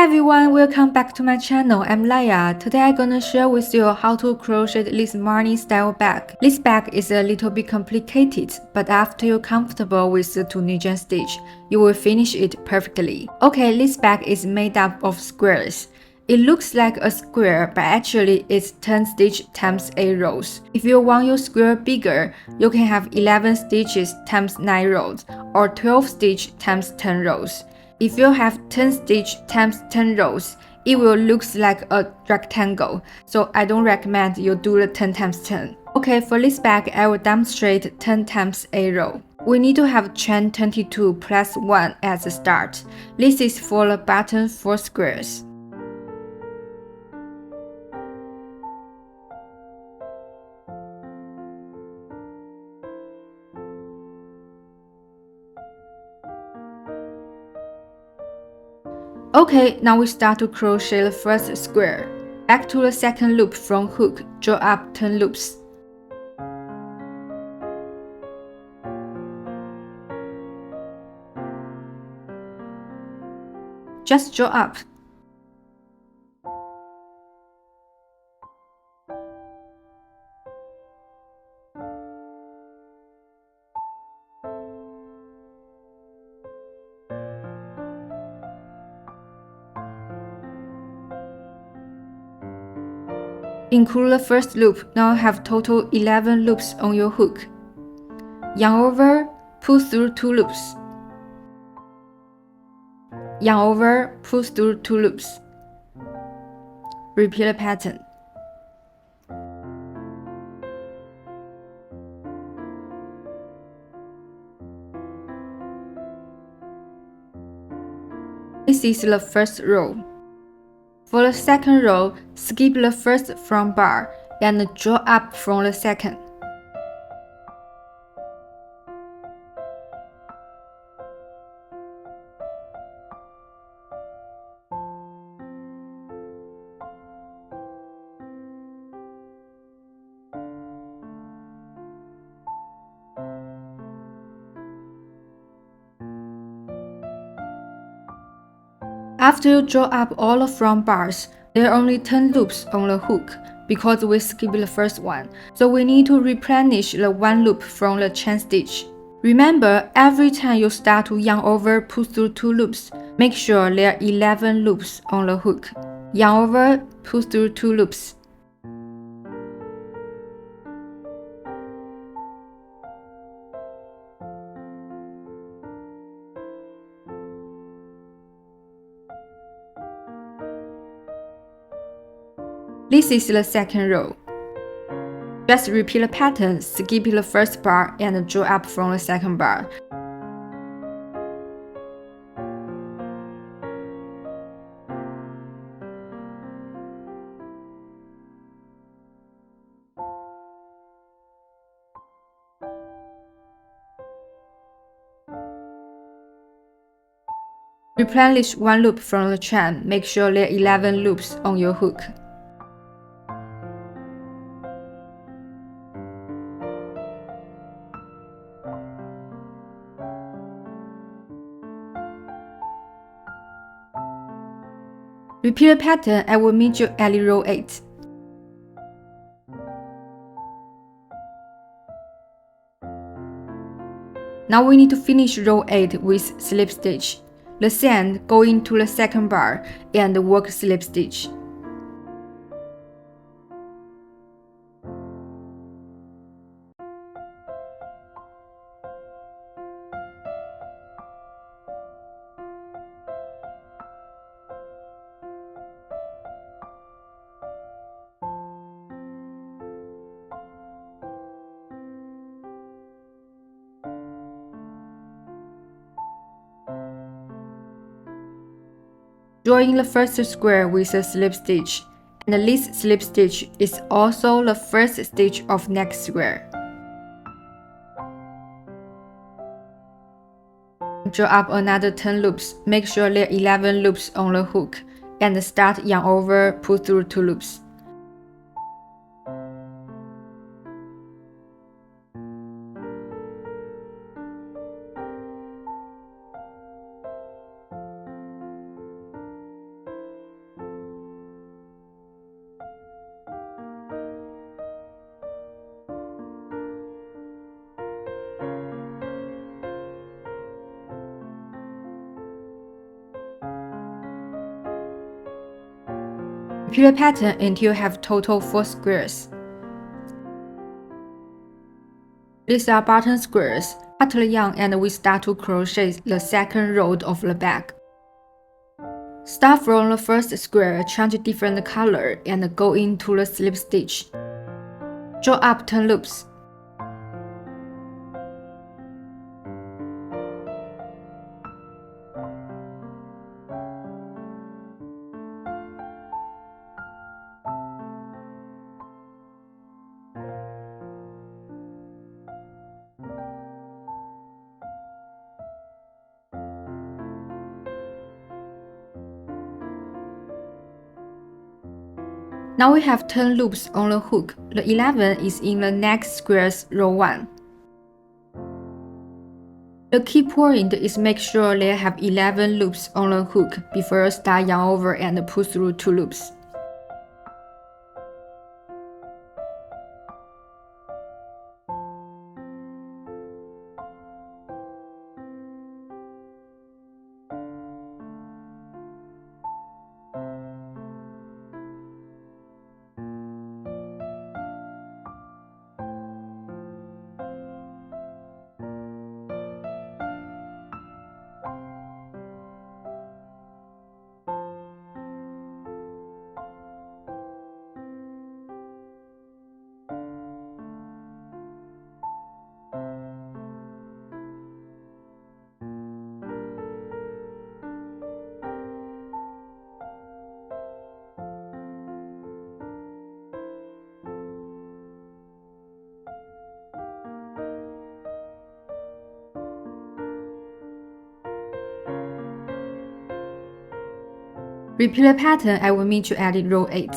Hi everyone, welcome back to my channel. I'm Laia. Today I'm gonna share with you how to crochet this marni style bag. This bag is a little bit complicated, but after you're comfortable with the Tunisian stitch, you will finish it perfectly. Okay, this bag is made up of squares. It looks like a square, but actually it's 10 stitch times 8 rows. If you want your square bigger, you can have 11 stitches times 9 rows, or 12 stitch times 10 rows. If you have 10 stitch times 10 rows, it will look like a rectangle, so I don't recommend you do the 10 times 10. Okay, for this bag, I will demonstrate 10 times 8 row. We need to have chain 22 plus 1 at the start. This is for the bottom 4 squares. Okay, now we start to crochet the first square. Back to the second loop from hook, draw up 10 loops. Just draw up. Include the first loop, now have total 11 loops on your hook. Yarn over, pull through 2 loops. Yarn over, pull through 2 loops. Repeat the pattern. This is the first row. For the second row, skip the first front bar and draw up from the second. After you draw up all the front bars, there are only 10 loops on the hook because we skipped the first one, so we need to replenish the 1 loop from the chain stitch. Remember, every time you start to yarn over, pull through 2 loops, make sure there are 11 loops on the hook. Yarn over, pull through 2 loops. This is the second row. Just repeat the pattern, skip the first bar and draw up from the second bar. Replenish 1 loop from the chain, make sure there are 11 loops on your hook. Repeat the pattern, I will meet you at row 8. Now we need to finish row 8 with slip stitch. The same, go into the second bar and work slip stitch. Join the first square with a slip stitch, and this slip stitch is also the first stitch of next square. Draw up another 10 loops, make sure there are 11 loops on the hook, and start yarn over, pull through 2 loops. Repeat the pattern until you have total 4 squares. These are button squares. Cut the yarn and we start to crochet the second row of the bag. Start from the first square, change different color, and go into the slip stitch. Draw up 10 loops. Now we have 10 loops on the hook. The 11 is in the next square's row 1. The key point is make sure they have 11 loops on the hook before you start yarn over and pull through 2 loops. Repeat the pattern I will meet you at row 8.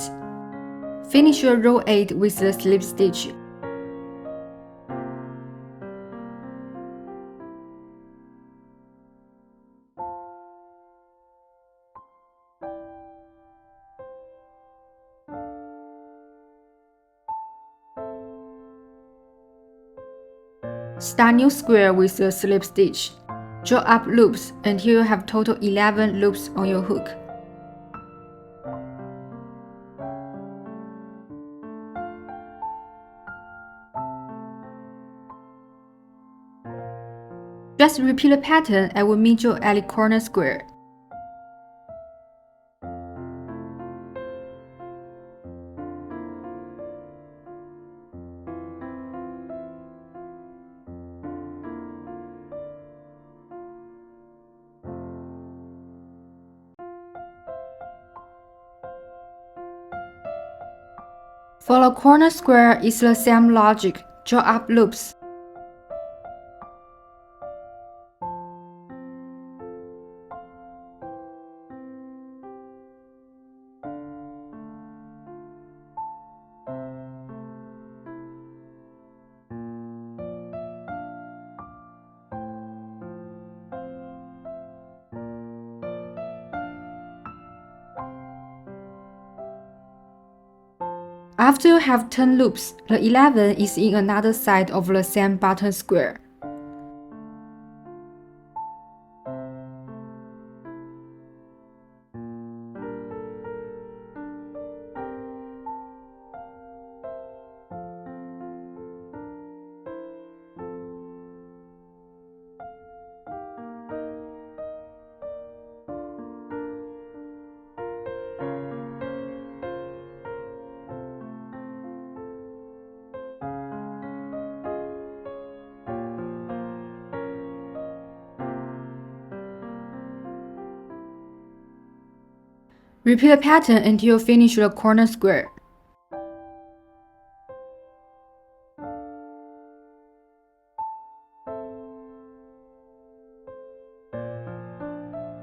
Finish your row 8 with the slip stitch. Start new square with the slip stitch. Draw up loops until you have total 11 loops on your hook. Just repeat the pattern I will meet you at the corner square. For the corner square, it's the same logic. Draw up loops. After you have 10 loops, the 11 is in another side of the same button square. Repeat the pattern until you finish the corner square.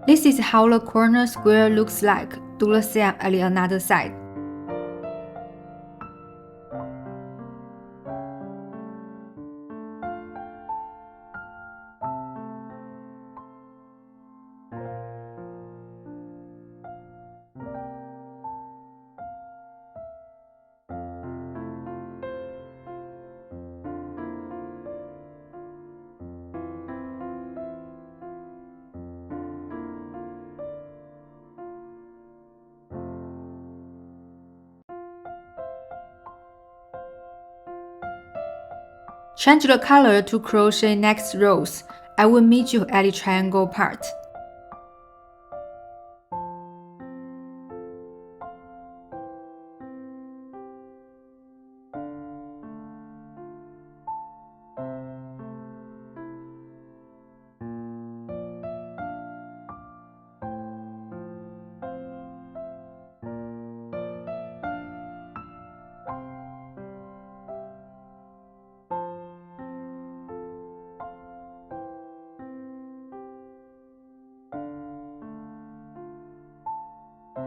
This is how the corner square looks like. Do the same at the another side. Change the color to crochet next rows. I will meet you at the triangle part.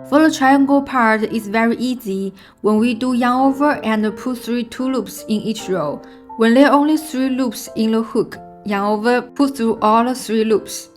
For the triangle part, it's very easy. When we do yarn over and put 2 loops in each row. When there are only 3 loops in the hook, yarn over, put through all the 3 loops.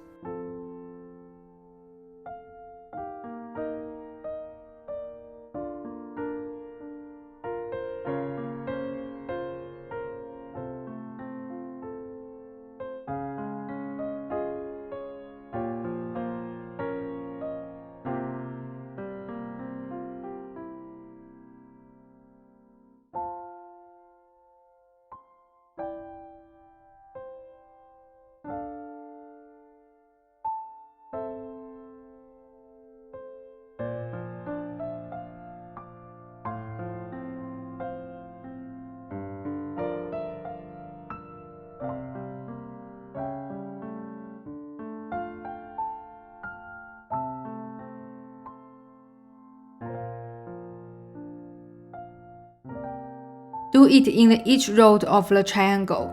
Do it in each row of the triangle.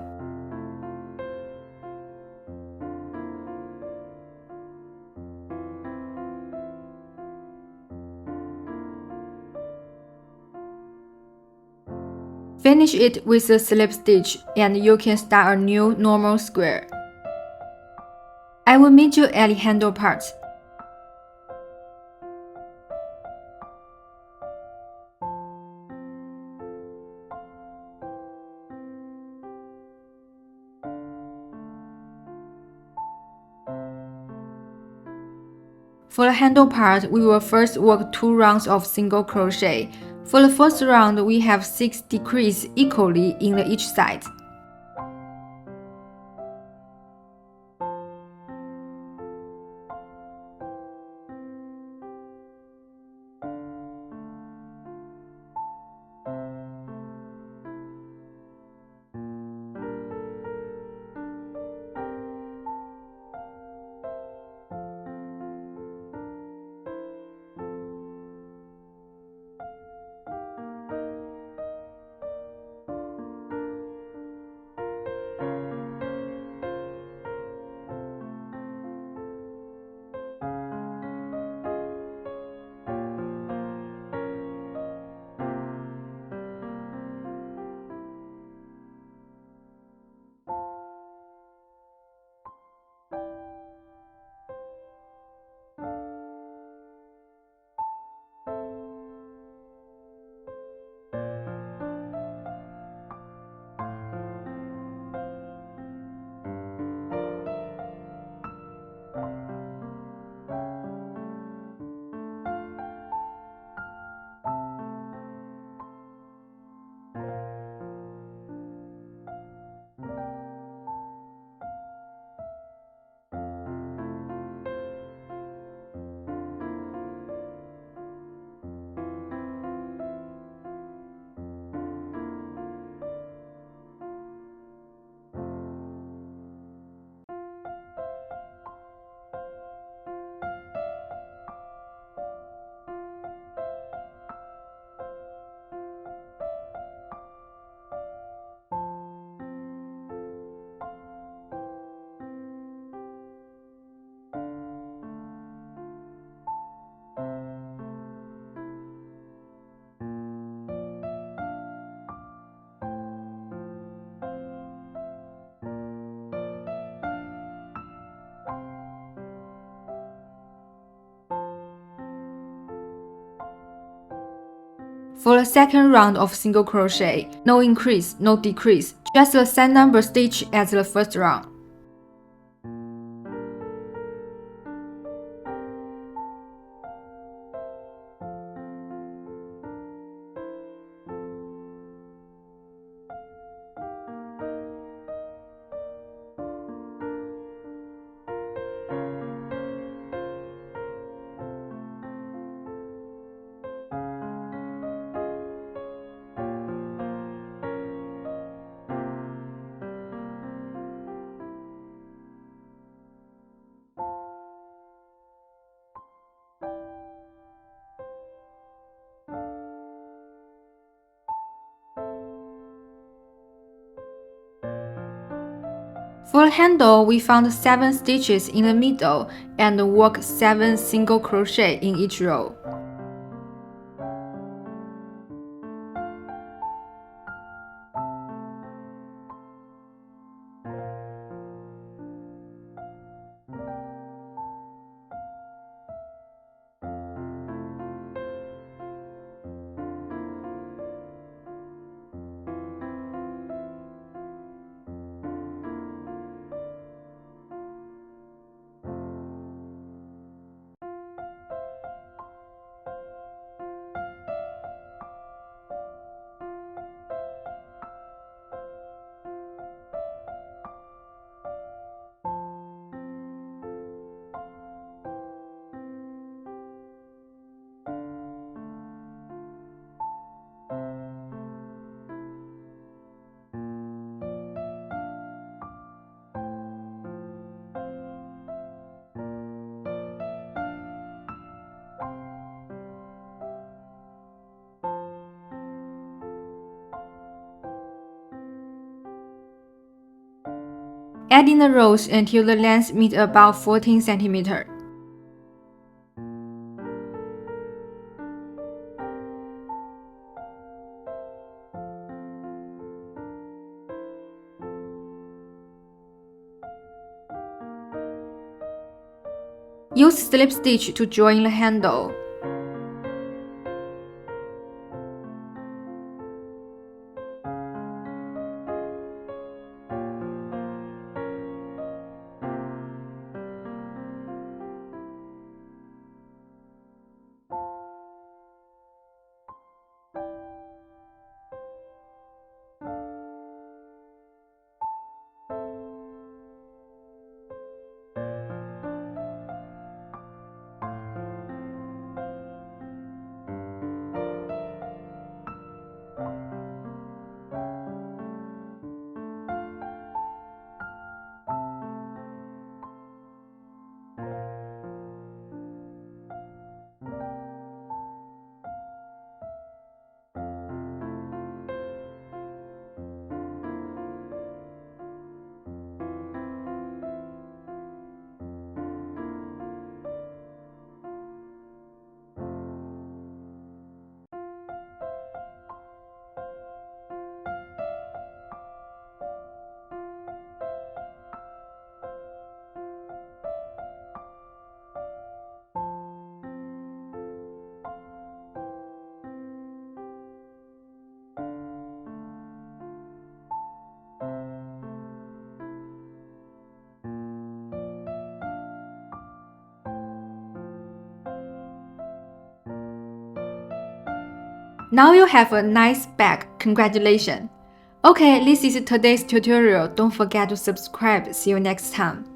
Finish it with a slip stitch and you can start a new normal square. I will meet you at the handle part. For the handle part, we will first work 2 rounds of single crochet. For the first round, we have 6 decreases equally in each side. For the second round of single crochet, no increase, no decrease, just the same number stitch as the first round. For the handle, we found 7 stitches in the middle and work 7 single crochet in each row. Add in the rows until the lengths meet about 14 cm. Use slip stitch to join the handle. Now you have a nice bag. Congratulations! Okay, this is today's tutorial. Don't forget to subscribe. See you next time.